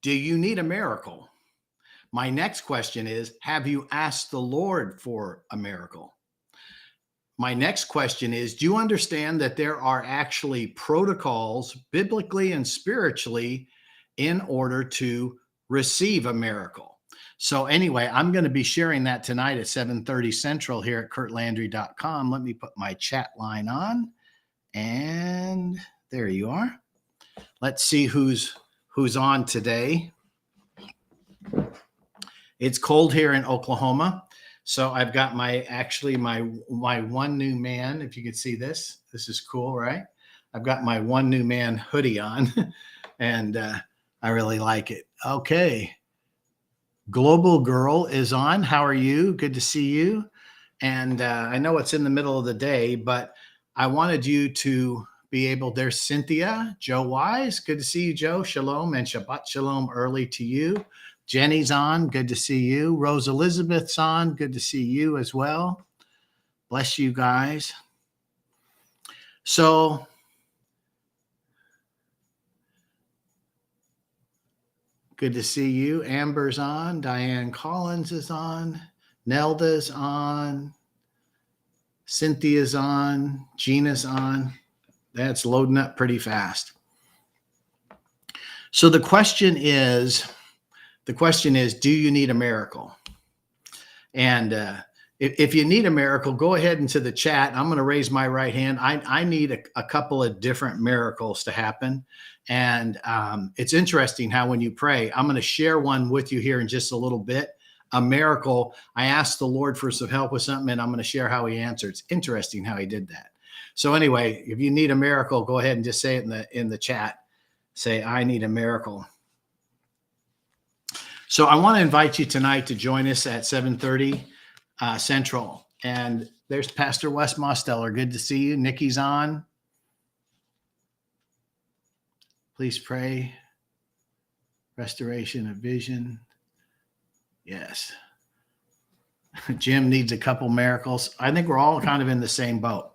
Do you need a miracle? My next question is, have you asked the Lord for a miracle? My next question is, do you understand that there are actually protocols biblically and spiritually in order to receive a miracle? So anyway, I'm going to be sharing that tonight at 7:30 Central here at kurtlandry.com. Let me put my chat line on, and there you are. Let's see who's on today. It's cold here in Oklahoma. So I've got my one new man. If you can see this is cool, right? I've got my one new man hoodie on and I really like it. Okay. Global Girl is on. How are you? Good to see you. And I know it's in the middle of the day, but I wanted you to be able, there's Cynthia, Joe Wise. Good to see you, Joe. Shalom and Shabbat Shalom early to you. Jenny's on. Good to see you. Rose Elizabeth's on. Good to see you as well. Bless you guys. So good to see you. Amber's on. Diane Collins is on. Nelda's on. Cynthia's on. Gina's on. That's loading up pretty fast. So the question is, do you need a miracle? And if you need a miracle, go ahead into the chat. I'm going to raise my right hand. I need a couple of different miracles to happen. And it's interesting how when you pray, I'm going to share one with you here in just a little bit. A miracle. I asked the Lord for some help with something, and I'm going to share how he answered. It's interesting how he did that. So anyway, if you need a miracle, go ahead and just say it in the chat. Say, I need a miracle. So I want to invite you tonight to join us at 7:30 Central. And there's Pastor Wes Mosteller. Good to see you. Nikki's on. Please pray. Restoration of vision. Yes. Jim needs a couple miracles. I think we're all kind of in the same boat.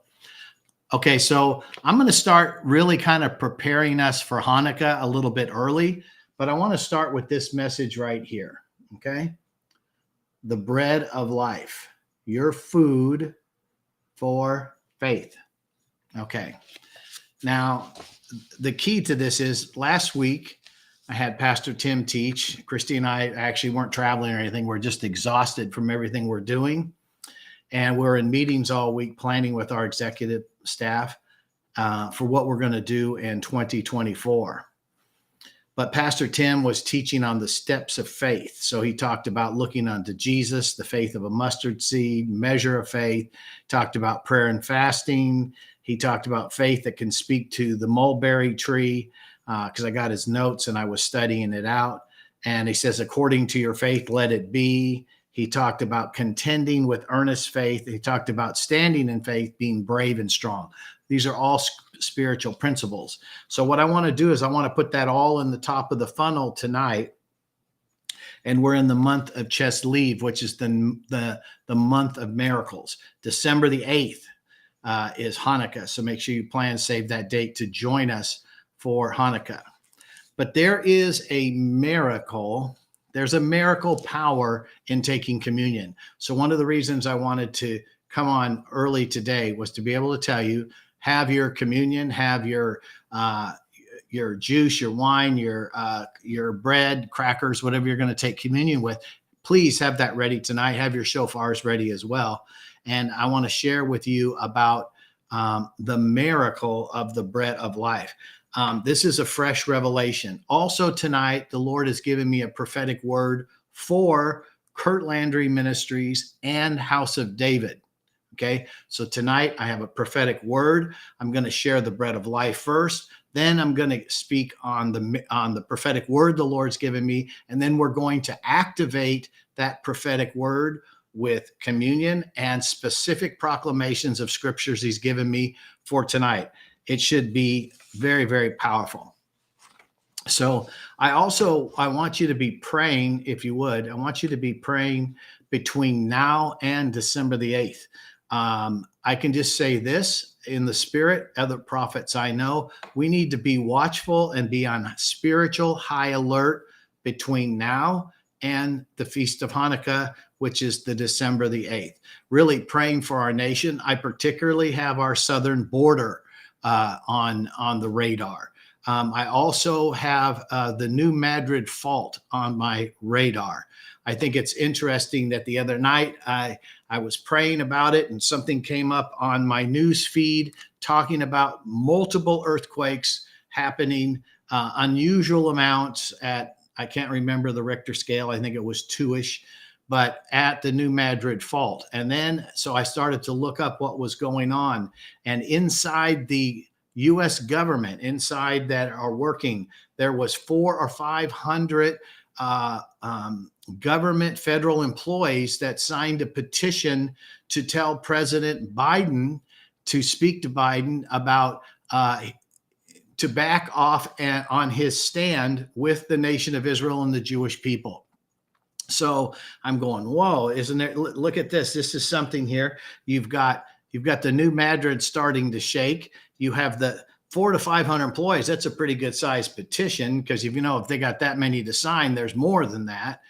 Okay, so I'm going to start really kind of preparing us for Hanukkah a little bit early, but I want to start with this message right here, okay? The bread of life, your food for faith. Okay, now the key to this is last week I had Pastor Tim teach. Christy and I actually weren't traveling or anything. We're just exhausted from everything we're doing. And we're in meetings all week planning with our executive staff for what we're going to do in 2024. But Pastor Tim was teaching on the steps of faith. So he talked about looking unto Jesus, the faith of a mustard seed, measure of faith, talked about prayer and fasting. He talked about faith that can speak to the mulberry tree because I got his notes and I was studying it out. And he says, according to your faith, let it be. He talked about contending with earnest faith. He talked about standing in faith, being brave and strong. These are all spiritual principles. So what I want to do is I want to put that all in the top of the funnel tonight. And we're in the month of Cheslev, which is the month of miracles. December the 8th is Hanukkah. So make sure you plan, save that date to join us for Hanukkah. But there is a miracle. There's a miracle power in taking communion. So one of the reasons I wanted to come on early today was to be able to tell you, have your communion, have your juice, your wine, your bread, crackers, whatever you're going to take communion with. Please have that ready tonight. Have your shofars ready as well. And I want to share with you about the miracle of the bread of life. This is a fresh revelation. Also tonight, the Lord has given me a prophetic word for Kurt Landry Ministries and House of David. Okay, so tonight I have a prophetic word. I'm going to share the bread of life first. Then I'm going to speak on the prophetic word the Lord's given me. And then we're going to activate that prophetic word with communion and specific proclamations of scriptures he's given me for tonight. It should be very, very powerful. So I want you to be praying, if you would. I want you to be praying between now and December the 8th. I can just say this in the spirit, other prophets I know, we need to be watchful and be on spiritual high alert between now and the Feast of Hanukkah, which is the December the 8th. Really praying for our nation. I particularly have our southern border on the radar. I also have the New Madrid Fault on my radar. I think it's interesting that the other night I was praying about it and something came up on my news feed talking about multiple earthquakes happening, unusual amounts at, I can't remember the Richter scale. I think it was 2-ish, but at the New Madrid Fault. And then, so I started to look up what was going on. And inside the U.S. government, inside that are working, there was 400 or 500 government federal employees that signed a petition to tell President Biden to speak to Biden about to back off on his stand with the nation of Israel and the Jewish people. So I'm going, whoa, isn't it? Look at this. This is something here. You've got the New Madrid starting to shake. You have the 400 to 500 employees. That's a pretty good sized petition, because if they got that many to sign, there's more than that.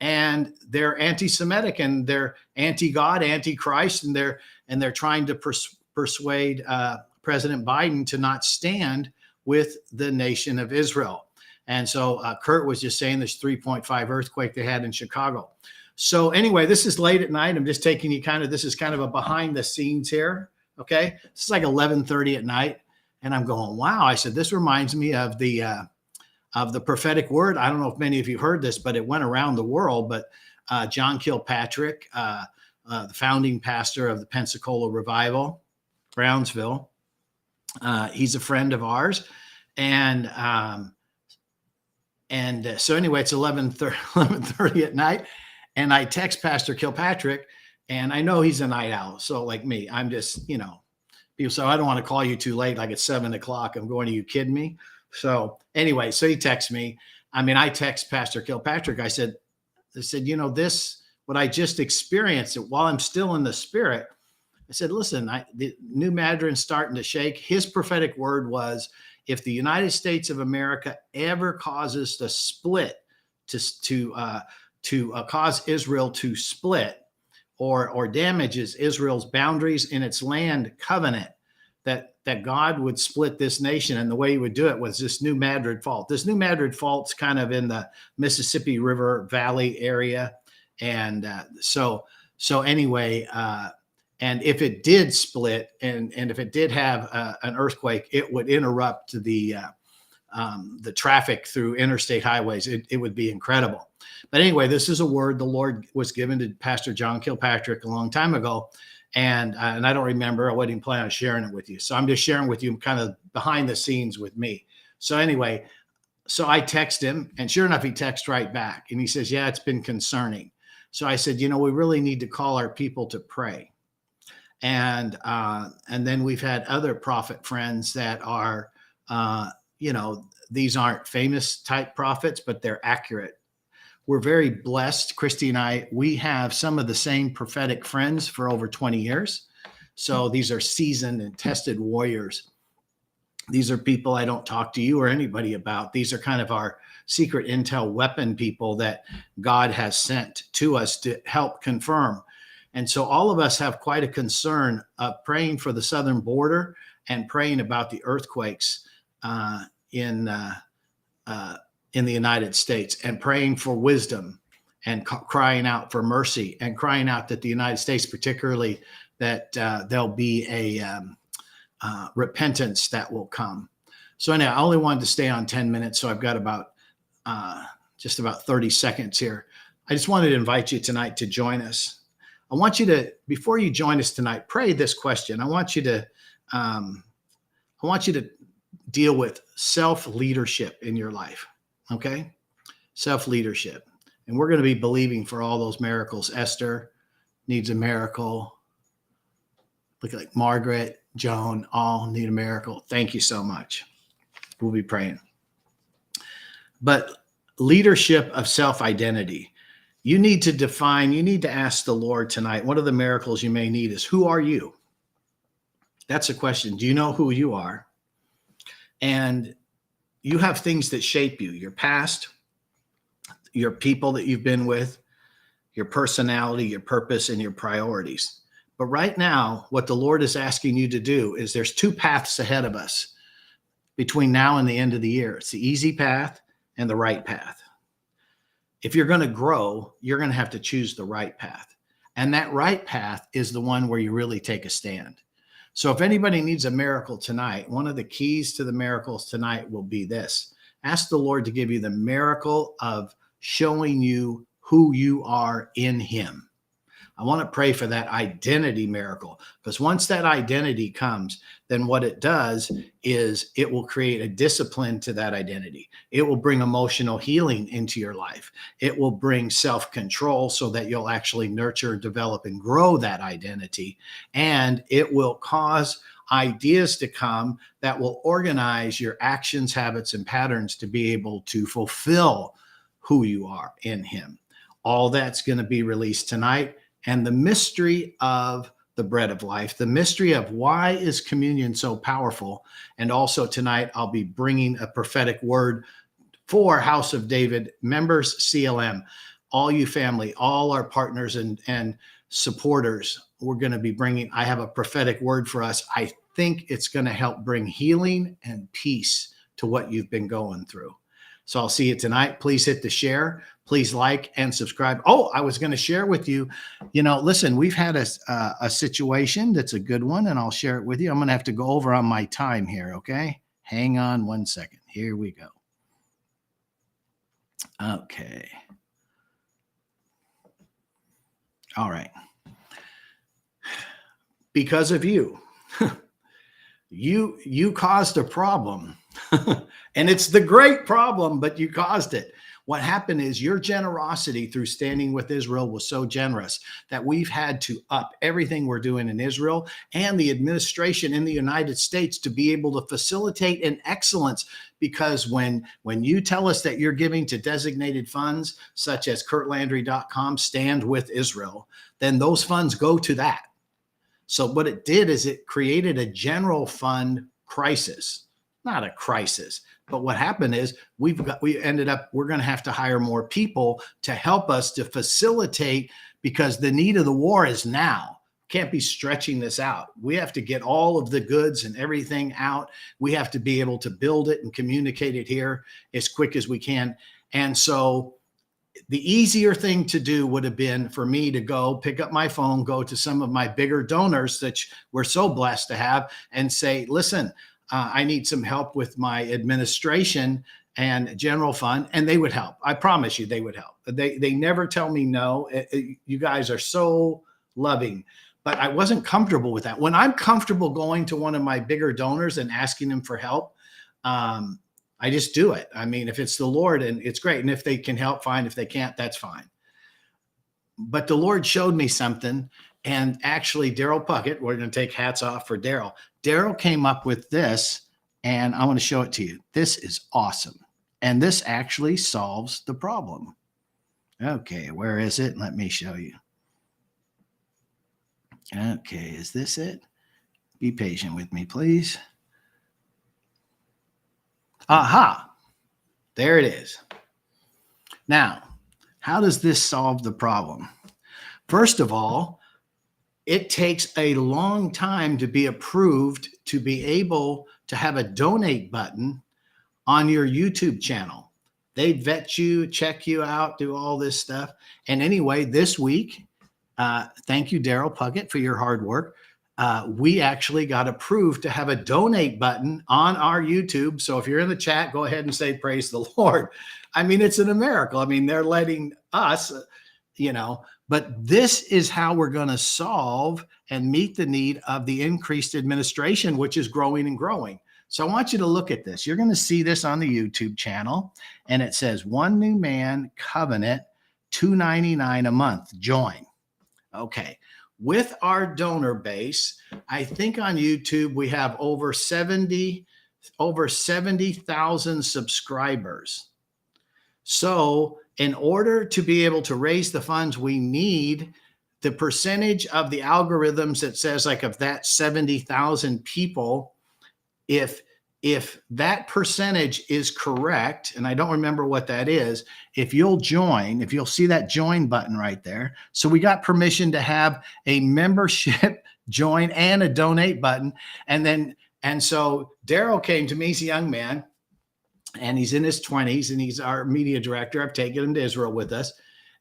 And they're anti-Semitic and they're anti-God, anti-Christ, and they're trying to persuade President Biden to not stand with the nation of Israel. And so Kurt was just saying this 3.5 earthquake they had in Chicago. So anyway, this is late at night. I'm just taking you this is kind of a behind the scenes here. Okay. This is like 11:30 at night. And I'm going, wow. I said, this reminds me of the prophetic word. I don't know if many of you heard this, but it went around the world. But John Kilpatrick, the founding pastor of the Pensacola Revival, Brownsville, he's a friend of ours. And so anyway, it's 11:30 at night. And I text Pastor Kilpatrick, and I know he's a night owl. So like me, I'm just, people say, I don't want to call you too late. Like it's 7 o'clock. I'm going, are you kidding me? So anyway, so he texts me. I text Pastor Kilpatrick. I said, this, what I just experienced while I'm still in the spirit. I said, listen, the New Madrid's starting to shake. His prophetic word was, if the United States of America ever causes the split to cause Israel to split or damages Israel's boundaries in its land covenant, that God would split this nation. And the way he would do it was this New Madrid Fault. This New Madrid Fault's kind of in the Mississippi River Valley area. And so anyway, and if it did split and if it did have an earthquake, it would interrupt the traffic through interstate highways. It would be incredible. But anyway, this is a word the Lord was given to Pastor John Kilpatrick a long time ago. And I don't remember. I wasn't even planning on sharing it with you. So I'm just sharing with you kind of behind the scenes with me. So anyway, so I text him, and sure enough, he texts right back. And he says, yeah, it's been concerning. So I said, we really need to call our people to pray. And then we've had other prophet friends that are, these aren't famous type prophets, but they're accurate. We're very blessed. Christy and I, we have some of the same prophetic friends for over 20 years. So these are seasoned and tested warriors. These are people I don't talk to you or anybody about. These are kind of our secret intel weapon people that God has sent to us to help confirm. And so all of us have quite a concern of praying for the southern border and praying about the earthquakes in the United States, and praying for wisdom and crying out for mercy and crying out that the United States, particularly, that there'll be a repentance that will come. So anyway, I only wanted to stay on 10 minutes. So I've got just about 30 seconds here. I just wanted to invite you tonight to join us. I want you to, before you join us tonight, pray this question. I want you to deal with self-leadership in your life. Okay? Self-leadership. And we're going to be believing for all those miracles. Esther needs a miracle. Look like Margaret, Joan, all need a miracle. Thank you so much. We'll be praying. But leadership of self-identity. You need to ask the Lord tonight, one of the miracles you may need is, who are you? That's a question. Do you know who you are? And you have things that shape you, your past, your people that you've been with, your personality, your purpose, and your priorities. But right now, what the Lord is asking you to do is there's two paths ahead of us between now and the end of the year. It's the easy path and the right path. If you're going to grow, you're going to have to choose the right path. And that right path is the one where you really take a stand. So if anybody needs a miracle tonight, one of the keys to the miracles tonight will be this. Ask the Lord to give you the miracle of showing you who you are in him. I want to pray for that identity miracle, because once that identity comes, then what it does is it will create a discipline to that identity. It will bring emotional healing into your life. It will bring self-control so that you'll actually nurture, develop, and grow that identity. And it will cause ideas to come that will organize your actions, habits, and patterns to be able to fulfill who you are in him. All that's going to be released tonight. And the mystery of the bread of life, the mystery of why is communion so powerful. And also tonight, I'll be bringing a prophetic word for House of David members, CLM, all you family, all our partners and supporters. We're going to be bringing, I have a prophetic word for us. I think it's going to help bring healing and peace to what you've been going through. So I'll see you tonight. Please hit the share. Please like and subscribe. Oh, I was going to share with you, listen, we've had a situation that's a good one, and I'll share it with you. I'm going to have to go over on my time here, okay? Hang on one second. Here we go. Okay. All right. Because of you, you caused a problem. And it's the great problem, but you caused it. What happened is your generosity through Standing with Israel was so generous that we've had to up everything we're doing in Israel and the administration in the United States to be able to facilitate an excellence. Because when you tell us that you're giving to designated funds, such as kurtlandry.com, Stand with Israel, then those funds go to that. So what it did is it created a general fund crisis. Not a crisis, but what happened is we're going to have to hire more people to help us to facilitate, because the need of the war is now. Can't be stretching this out. We have to get all of the goods and everything out. We have to be able to build it and communicate it here as quick as we can. And so the easier thing to do would have been for me to go pick up my phone, go to some of my bigger donors that we're so blessed to have, and say, listen, I need some help with my administration and general fund, and they would help. I promise you they would help. They never tell me no. You guys are so loving, but I wasn't comfortable with that. When I'm comfortable going to one of my bigger donors and asking them for help, I just do it. I mean, if it's the Lord, and it's great. And if they can help, fine. If they can't, that's fine. But the Lord showed me something. And actually, Daryl Puckett, we're going to take hats off for Daryl. Daryl came up with this, and I want to show it to you. This is awesome. And this actually solves the problem. Okay, where is it? Let me show you. Okay, is this it? Be patient with me, please. Aha, there it is. Now, how does this solve the problem? First of all, it takes a long time to be approved to be able to have a donate button on your YouTube channel. They vet you, check you out, do all this stuff. And anyway, this week, thank you, Daryl Puckett, for your hard work. We actually got approved to have a donate button on our YouTube. So if you're in the chat, go ahead and say, praise the Lord. I mean, it's a miracle. I mean, they're letting us, but this is how we're going to solve and meet the need of the increased administration, which is growing and growing. So I want you to look at this. You're going to see this on the YouTube channel, and it says One New Man Covenant, $2.99 a month. Join. Okay. With our donor base, I think on YouTube we have over 70,000 subscribers. So in order to be able to raise the funds, we need the percentage of the algorithms that says, like, of that 70,000 people, if if that percentage is correct, and I don't remember what that is, if you'll join, if you'll see that join button right there. So we got permission to have a membership join and a donate button. And so Daryl came to me, he's a young man, and he's in his 20s, and he's our media director. I've taken him to Israel with us.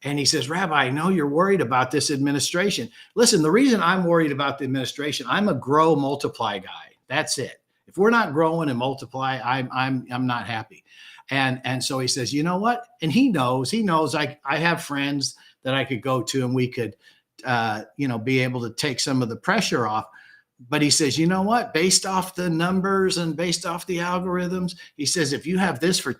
And he says, Rabbi, I know you're worried about this administration. Listen, the reason I'm worried about the administration, I'm a grow multiply guy. That's it. If we're not growing and multiply, I'm not happy. And so he says, you know what? And he knows I have friends that I could go to, and we could be able to take some of the pressure off. But he says, you know what? Based off the numbers and based off the algorithms, he says, if you have this for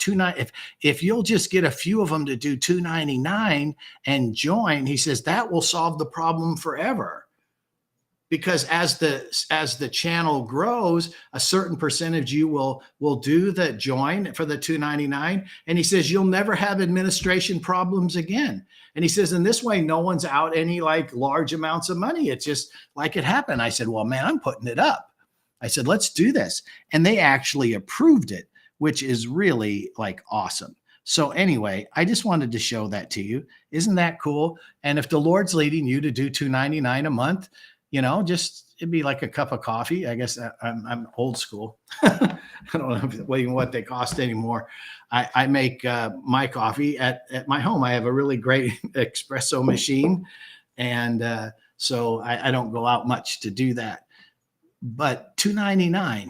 if you'll just get a few of them to do $2.99 and join, he says that will solve the problem forever. Because as the channel grows, a certain percentage you will do the join for the $2.99, and he says you'll never have administration problems again. And he says in this way, no one's out any like large amounts of money. It's just like it happened. I said, well, man, I'm putting it up. I said, let's do this, and they actually approved it, which is really like awesome. So anyway, I just wanted to show that to you. Isn't that cool? And if the Lord's leading you to do $2.99 a month, just it'd be like a cup of coffee. I guess I'm old school. I don't know even what they cost anymore. I make my coffee at my home. I have a really great espresso machine. And so I don't go out much to do that. But $2.99,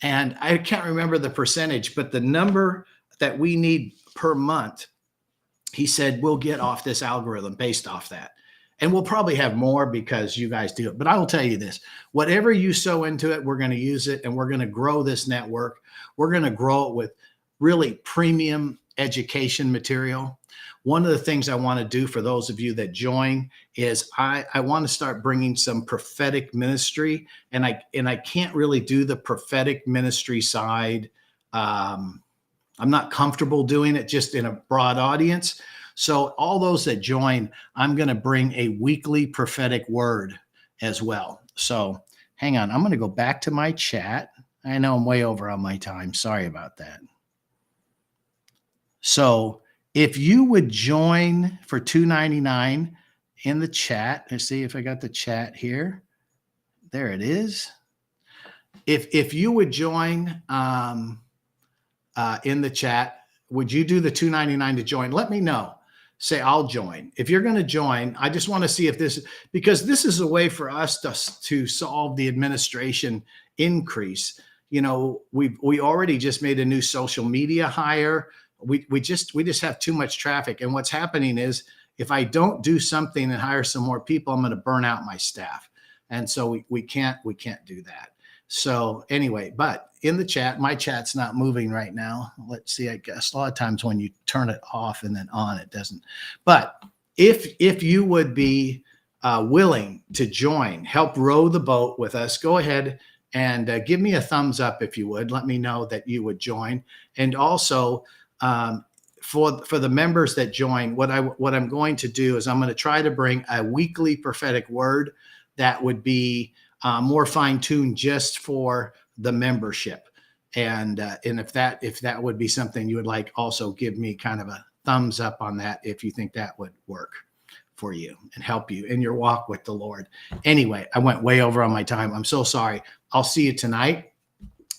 and I can't remember the percentage, but the number that we need per month, he said, we'll get off this algorithm based off that. And we'll probably have more because you guys do it. But I will tell you this, whatever you sow into it, we're going to use it, and we're going to grow this network. We're going to grow it with really premium education material. One of the things I want to do for those of you that join is I want to start bringing some prophetic ministry, and I can't really do the prophetic ministry side. I'm not comfortable doing it just in a broad audience. So all those that join, I'm going to bring a weekly prophetic word as well. So hang on. I'm going to go back to my chat. I know I'm way over on my time. Sorry about that. So if you would join for $2.99 in the chat, let's see if I got the chat here. There it is. If you would join in the chat, would you do the $2.99 to join? Let me know. Say, I'll join. If you're going to join, I just want to see if because this is a way for us to solve the administration increase. We already just made a new social media hire. We just have too much traffic. And what's happening is if I don't do something and hire some more people, I'm going to burn out my staff. And so we can't do that. So anyway, but in the chat, my chat's not moving right now. Let's see, I guess a lot of times when you turn it off and then on, it doesn't. But if you would be willing to join, help row the boat with us, go ahead and give me a thumbs up if you would. Let me know that you would join. And also for the members that join, what I'm going to do is I'm going to try to bring a weekly prophetic word that would be more fine-tuned just for the membership. And if that would be something you would like, also give me kind of a thumbs up on that if you think that would work for you and help you in your walk with the Lord. Anyway, I went way over on my time. I'm so sorry. I'll see you tonight,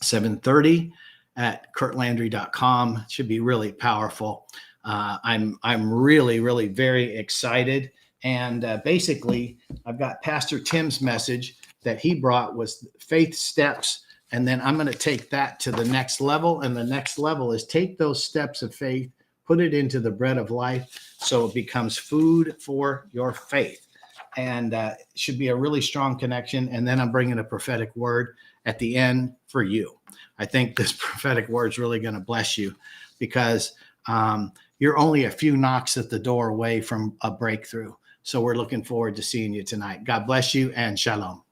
7:30 at kurtlandry.com. It should be really powerful. I'm really, really very excited. And basically, I've got Pastor Tim's message that he brought was faith steps. And then I'm going to take that to the next level. And the next level is take those steps of faith, put it into the bread of life so it becomes food for your faith. And it should be a really strong connection. And then I'm bringing a prophetic word at the end for you. I think this prophetic word is really going to bless you because you're only a few knocks at the door away from a breakthrough. So we're looking forward to seeing you tonight. God bless you and shalom.